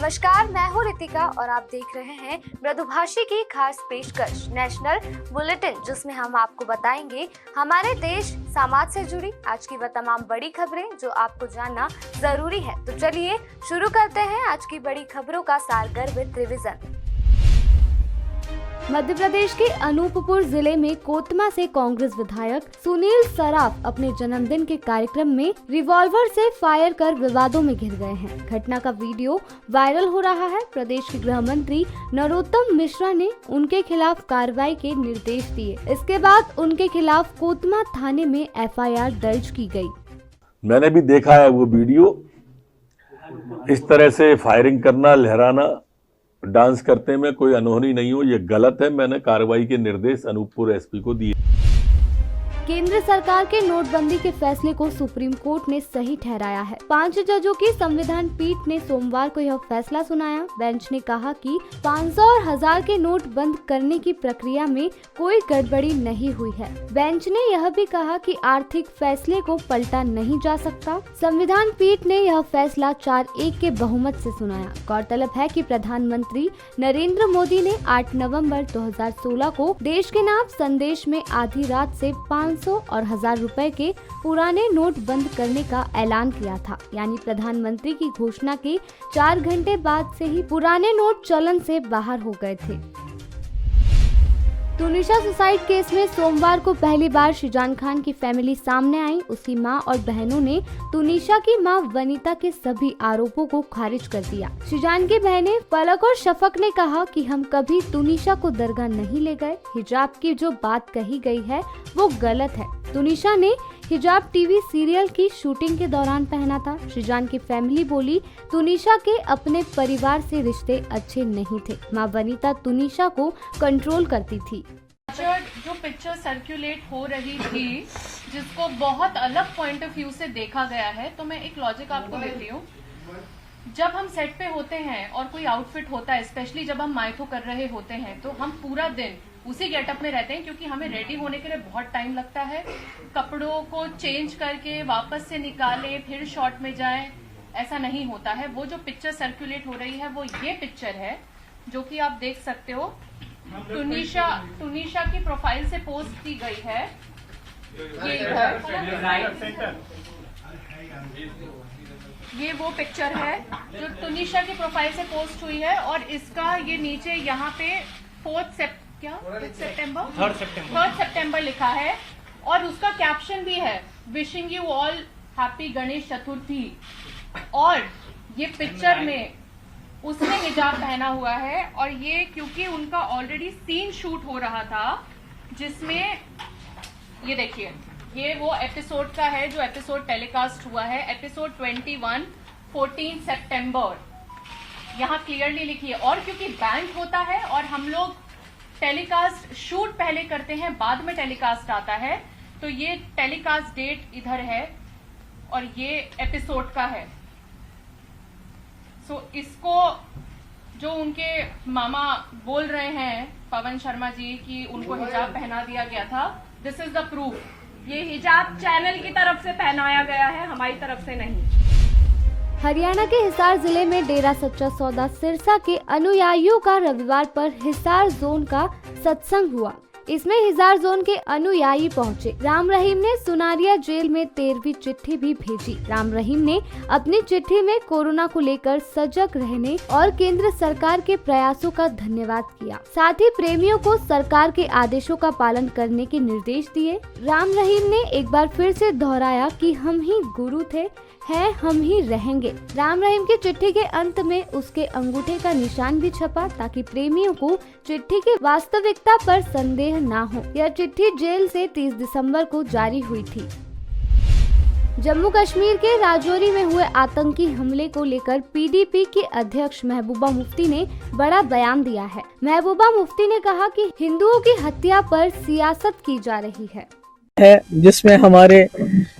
नमस्कार, मैं हूँ रितिका और आप देख रहे हैं मृदुभाषी की खास पेशकश नेशनल बुलेटिन, जिसमें हम आपको बताएंगे हमारे देश समाज से जुड़ी आज की वह तमाम बड़ी खबरें जो आपको जानना जरूरी है। तो चलिए शुरू करते हैं आज की बड़ी खबरों का सारगर्भित रिवीजन। मध्य प्रदेश के अनूपपुर जिले में कोतमा से कांग्रेस विधायक सुनील सराफ अपने जन्मदिन के कार्यक्रम में रिवॉल्वर से फायर कर विवादों में घिर गए हैं। घटना का वीडियो वायरल हो रहा है। प्रदेश के गृह मंत्री नरोत्तम मिश्रा ने उनके खिलाफ कार्रवाई के निर्देश दिए। इसके बाद उनके खिलाफ कोतमा थाने में FIR दर्ज की गई। मैंने भी देखा है वो वीडियो। इस तरह से फायरिंग करना, लहराना, डांस करते में कोई अनहोनी नहीं हो, ये गलत है। मैंने कार्रवाई के निर्देश अनूपपुर SP को दिए। केंद्र सरकार के नोटबंदी के फैसले को सुप्रीम कोर्ट ने सही ठहराया है। 5 जजों की संविधान पीठ ने सोमवार को यह फैसला सुनाया। बेंच ने कहा कि 500 और 1000 के नोट बंद करने की प्रक्रिया में कोई गड़बड़ी नहीं हुई है। बेंच ने यह भी कहा कि आर्थिक फैसले को पलटा नहीं जा सकता। संविधान पीठ ने यह फैसला 4-1 के बहुमत से सुनाया। गौरतलब है कि प्रधानमंत्री नरेंद्र मोदी ने 8 नवंबर 2016 को देश के नाम संदेश में आधी रात से 500 और 1000 रुपए के पुराने नोट बंद करने का ऐलान किया था। यानी प्रधानमंत्री की घोषणा के 4 घंटे बाद से ही पुराने नोट चलन से बाहर हो गए थे। तुनिशा सुसाइड केस में सोमवार को पहली बार शिजान खान की फैमिली सामने आई। उसकी मां और बहनों ने तुनिशा की मां वनीता के सभी आरोपों को खारिज कर दिया। शिजान की बहनें पलक और शफक ने कहा कि हम कभी तुनिशा को दरगाह नहीं ले गए। हिजाब की जो बात कही गई है वो गलत है। तुनिशा ने हिजाब टीवी सीरियल की शूटिंग के दौरान पहना था। शिजान की फैमिली बोली, तुनिशा के अपने परिवार से रिश्ते अच्छे नहीं थे। मां वनीता तुनिशा को कंट्रोल करती थी। जो पिक्चर सर्कुलेट हो रही थी, जिसको बहुत अलग पॉइंट ऑफ व्यू से देखा गया है, तो मैं एक लॉजिक आपको देती हूँ। जब हम सेट पे होते हैं और कोई आउटफिट होता है, स्पेशली जब हम माइथो कर रहे होते हैं, तो हम पूरा दिन उसी गेटअप में रहते हैं, क्योंकि हमें रेडी होने के लिए बहुत टाइम लगता है। कपड़ों को चेंज करके वापस से निकाले फिर शॉट में जाए, ऐसा नहीं होता है। वो जो पिक्चर सर्कुलेट हो रही है वो ये पिक्चर है जो कि आप देख सकते हो। तुनिशा की प्रोफाइल से पोस्ट की गई है। ये इधर ये वो पिक्चर है जो तुनिशा की प्रोफाइल से पोस्ट हुई है, और इसका ये नीचे यहाँ पे 3 सितंबर लिखा है, और उसका कैप्शन भी है, wishing you all happy Ganesh Chaturthi. और ये पिक्चर में उसने हिजाब पहना हुआ है, और ये क्योंकि उनका ऑलरेडी सीन शूट हो रहा था, जिसमें ये देखिए, ये वो एपिसोड का है जो एपिसोड टेलीकास्ट हुआ है, एपिसोड 21 14 सितंबर, यहाँ क्लियरली लिखी है। और क्योंकि बैंक होता है और हम लोग टेलीकास्ट शूट पहले करते हैं, बाद में टेलीकास्ट आता है, तो ये टेलीकास्ट डेट इधर है और ये एपिसोड का है। सो इसको जो उनके मामा बोल रहे हैं, पवन शर्मा जी, कि उनको हिजाब पहना दिया गया था, दिस इज द प्रूफ। ये हिजाब चैनल की तरफ से पहनाया गया है, हमारी तरफ से नहीं। हरियाणा के हिसार जिले में डेरा सच्चा सौदा सिरसा के अनुयायियों का रविवार पर हिसार जोन का सत्संग हुआ। इसमें हिसार जोन के अनुयायी पहुंचे। राम रहीम ने सुनारिया जेल में 13वीं चिट्ठी भी भेजी। राम रहीम ने अपनी चिट्ठी में कोरोना को लेकर सजग रहने और केंद्र सरकार के प्रयासों का धन्यवाद किया। साथ ही प्रेमियों को सरकार के आदेशों का पालन करने के निर्देश दिए। राम रहीम ने एक बार फिर से दोहराया कि हम ही गुरु थे, है हम ही रहेंगे। राम रहीम की चिट्ठी के अंत में उसके अंगूठे का निशान भी छपा, ताकि प्रेमियों को चिट्ठी की वास्तविकता पर संदेह ना हो। यह चिट्ठी जेल से 30 दिसंबर को जारी हुई थी। जम्मू कश्मीर के राजौरी में हुए आतंकी हमले को लेकर PDP की अध्यक्ष महबूबा मुफ्ती ने बड़ा बयान दिया है। महबूबा मुफ्ती ने कहा कि हिंदुओं की हत्या पर सियासत की जा रही है, जिसमें हमारे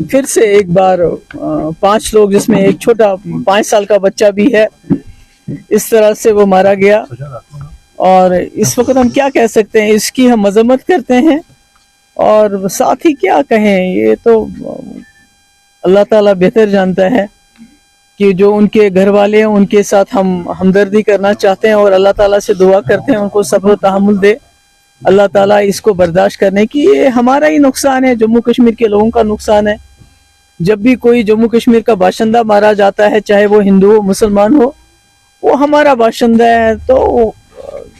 फिर से एक बार 5 लोग, जिसमें एक छोटा 5 साल का बच्चा भी है, इस तरह से वो मारा गया। और इस वक्त हम क्या कह सकते हैं, इसकी हम मजम्मत करते हैं। और साथ ही क्या कहें, ये तो अल्लाह ताला बेहतर जानता है। कि जो उनके घर वाले हैं उनके साथ हम हमदर्दी करना चाहते हैं और अल्लाह ताला से दुआ करते हैं उनको सब्र तहम्मुल दे अल्लाह ताला इसको बर्दाश्त करने की। ये हमारा ही नुकसान है, जम्मू कश्मीर के लोगों का नुकसान है। जब भी कोई जम्मू कश्मीर का बाशिंदा मारा जाता है, चाहे वो हिंदू हो मुसलमान हो, वो हमारा बाशिंदा है, तो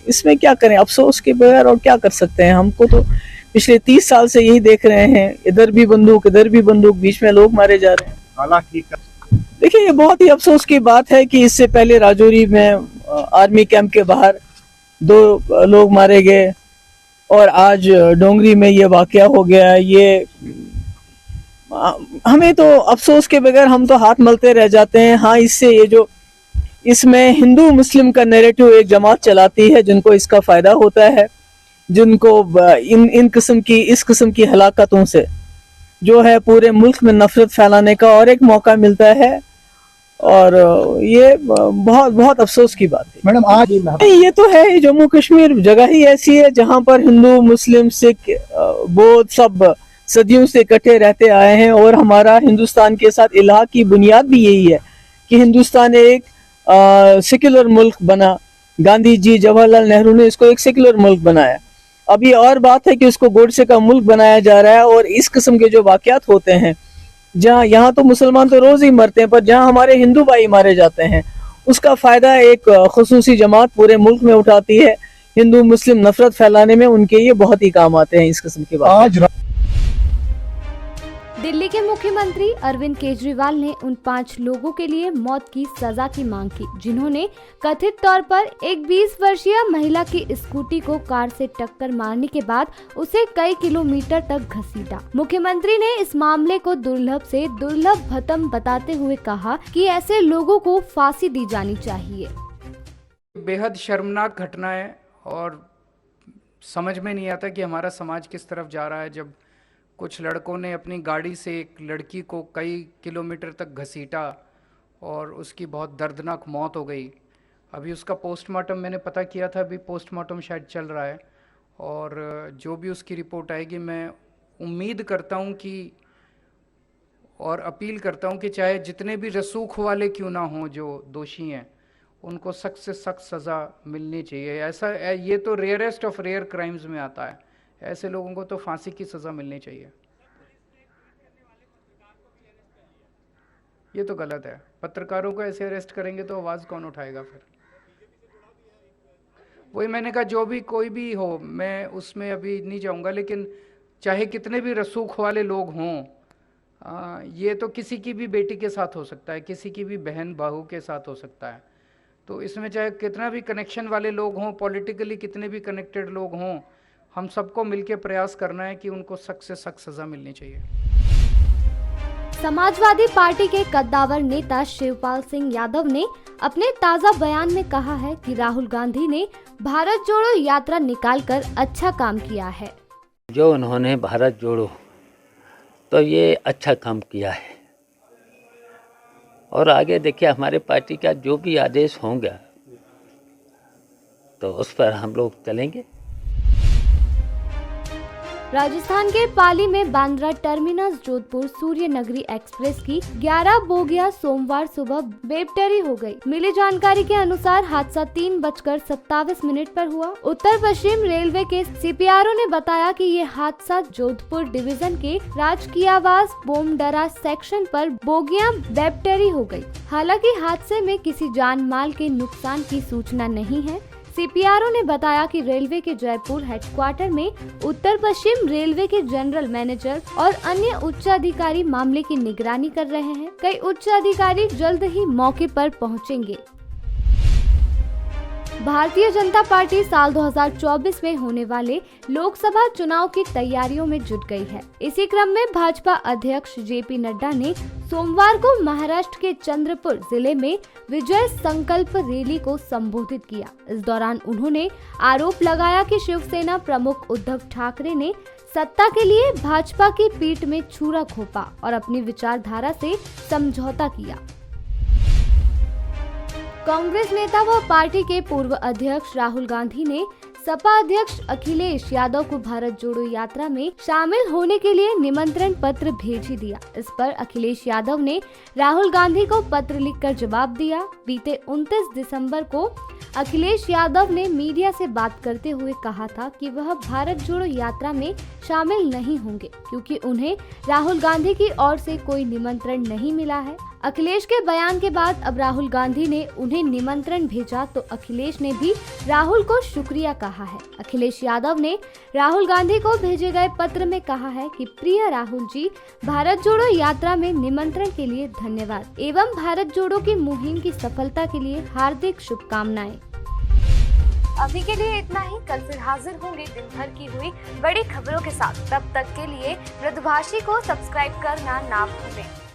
इसमें क्या करें, अफसोस के बगैर और क्या कर सकते हैं। हमको तो पिछले 30 साल से यही देख रहे हैं, इधर भी बंदूक, बीच में लोग मारे जा रहे हैं। देखिए, ये बहुत ही अफसोस की बात है कि इससे पहले राजौरी में आर्मी कैंप के बाहर 2 लोग मारे गए और आज डोंगरी में ये वाकया हो गया। ये हमें तो अफसोस के बगैर हम तो हाथ मलते रह जाते हैं। हाँ, इससे ये जो इसमें हिंदू मुस्लिम का नैरेटिव एक जमात चलाती है, जिनको इसका फायदा होता है, जिनको इस किस्म की हलाकतों से जो है पूरे मुल्क में नफरत फैलाने का और एक मौका मिलता है, और ये बहुत बहुत अफसोस की बात है। मैडम, आज ये तो है, जम्मू कश्मीर जगह ही ऐसी है जहां पर हिंदू मुस्लिम सिख बौद्ध सब सदियों से इकट्ठे रहते आए हैं, और हमारा हिंदुस्तान के साथ इलाह की बुनियाद भी यही है कि हिंदुस्तान एक सेक्युलर मुल्क बना। गांधी जी, जवाहरलाल नेहरू ने इसको एक सेक्युलर मुल्क बनाया। अब ये और बात है कि इसको गोडसे का मुल्क बनाया जा रहा है, और इस किस्म के जो वाकयात होते हैं, जहाँ यहाँ तो मुसलमान तो रोज ही मरते हैं, पर जहाँ हमारे हिंदू भाई मारे जाते हैं, उसका फायदा एक खुसूसी जमात पूरे मुल्क में उठाती है। हिंदू मुस्लिम नफरत फैलाने में उनके ये बहुत ही काम आते हैं इस किस्म के वाकयात। आज दिल्ली के मुख्यमंत्री अरविंद केजरीवाल ने उन 5 लोगों के लिए मौत की सजा की मांग की, जिन्होंने कथित तौर पर एक 20 वर्षीय महिला की स्कूटी को कार से टक्कर मारने के बाद उसे कई किलोमीटर तक घसीटा। मुख्यमंत्री ने इस मामले को दुर्लभ से दुर्लभ भतम बताते हुए कहा कि ऐसे लोगों को फांसी दी जानी चाहिए। बेहद शर्मनाक घटना है, और समझ में नहीं आता कि हमारा समाज किस तरफ जा रहा है, जब कुछ लड़कों ने अपनी गाड़ी से एक लड़की को कई किलोमीटर तक घसीटा और उसकी बहुत दर्दनाक मौत हो गई। अभी उसका पोस्टमार्टम मैंने पता किया था, अभी पोस्टमार्टम शायद चल रहा है, और जो भी उसकी रिपोर्ट आएगी, मैं उम्मीद करता हूँ कि और अपील करता हूँ कि चाहे जितने भी रसूख वाले क्यों ना हों जो दोषी हैं, उनको सख्त से सख्त सज़ा मिलनी चाहिए। ऐसा ये तो रेयरेस्ट ऑफ रेयर क्राइम्स में आता है, ऐसे लोगों को तो फांसी की सज़ा मिलनी चाहिए। ये तो गलत है, पत्रकारों को ऐसे अरेस्ट करेंगे तो आवाज़ कौन उठाएगा फिर। वही मैंने कहा, जो भी कोई भी हो, मैं उसमें अभी नहीं जाऊंगा, लेकिन चाहे कितने भी रसूख वाले लोग हों, ये तो किसी की भी बेटी के साथ हो सकता है, किसी की भी बहन बहू के साथ हो सकता है। तो इसमें चाहे कितना भी कनेक्शन वाले लोग हों, पॉलिटिकली कितने भी कनेक्टेड लोग हों, हम सबको मिलकर प्रयास करना है कि उनको सख्त से सख्त सजा मिलनी चाहिए। समाजवादी पार्टी के कद्दावर नेता शिवपाल सिंह यादव ने अपने ताज़ा बयान में कहा है कि राहुल गांधी ने भारत जोड़ो यात्रा निकालकर अच्छा काम किया है। जो उन्होंने भारत जोड़ो, तो ये अच्छा काम किया है, और आगे देखिए हमारे पार्टी का जो भी आदेश होगा तो उस पर हम लोग चलेंगे। राजस्थान के पाली में बांद्रा टर्मिनस जोधपुर सूर्य नगरी एक्सप्रेस की 11 बोगियां सोमवार सुबह बेपटरी हो गई। मिली जानकारी के अनुसार हादसा 3:27 पर हुआ। उत्तर पश्चिम रेलवे के CPRO ने बताया कि ये हादसा जोधपुर डिवीजन के राजकीयवास बोमडरा सेक्शन पर बोगियां बेपटरी हो गई। हालांकि हादसे में किसी जान माल के नुकसान की सूचना नहीं है। CPRO ने बताया कि रेलवे के जयपुर हेडक्वार्टर में उत्तर पश्चिम रेलवे के जनरल मैनेजर और अन्य उच्च अधिकारी मामले की निगरानी कर रहे हैं। कई उच्च अधिकारी जल्द ही मौके पर पहुंचेंगे। भारतीय जनता पार्टी साल 2024 में होने वाले लोकसभा चुनाव की तैयारियों में जुट गई है। इसी क्रम में भाजपा अध्यक्ष JP नड्डा ने सोमवार को महाराष्ट्र के चंद्रपुर जिले में विजय संकल्प रैली को संबोधित किया। इस दौरान उन्होंने आरोप लगाया कि शिवसेना प्रमुख उद्धव ठाकरे ने सत्ता के लिए भाजपा की पीठ में छुरा घोंपा और अपनी विचारधारा से समझौता किया। कांग्रेस नेता व पार्टी के पूर्व अध्यक्ष राहुल गांधी ने सपा अध्यक्ष अखिलेश यादव को भारत जोड़ो यात्रा में शामिल होने के लिए निमंत्रण पत्र भेज ही दिया। इस पर अखिलेश यादव ने राहुल गांधी को पत्र लिखकर जवाब दिया। बीते 29 दिसंबर को अखिलेश यादव ने मीडिया से बात करते हुए कहा था कि वह भारत जोड़ो यात्रा में शामिल नहीं होंगे क्योंकि उन्हें राहुल गांधी की ओर से कोई निमंत्रण नहीं मिला है। अखिलेश के बयान के बाद अब राहुल गांधी ने उन्हें निमंत्रण भेजा तो अखिलेश ने भी राहुल को शुक्रिया कहा है। अखिलेश यादव ने राहुल गांधी को भेजे गए पत्र में कहा है कि प्रिय राहुल जी, भारत जोड़ो यात्रा में निमंत्रण के लिए धन्यवाद एवं भारत जोड़ो की मुहिम की सफलता के लिए हार्दिक शुभकामनाएं। अभी के लिए इतना ही। कल फिर हाजिर होंगे दिन भर की हुई बड़ी खबरों के साथ। तब तक के लिए मृदुभाषी को सब्सक्राइब करना ना भूलें।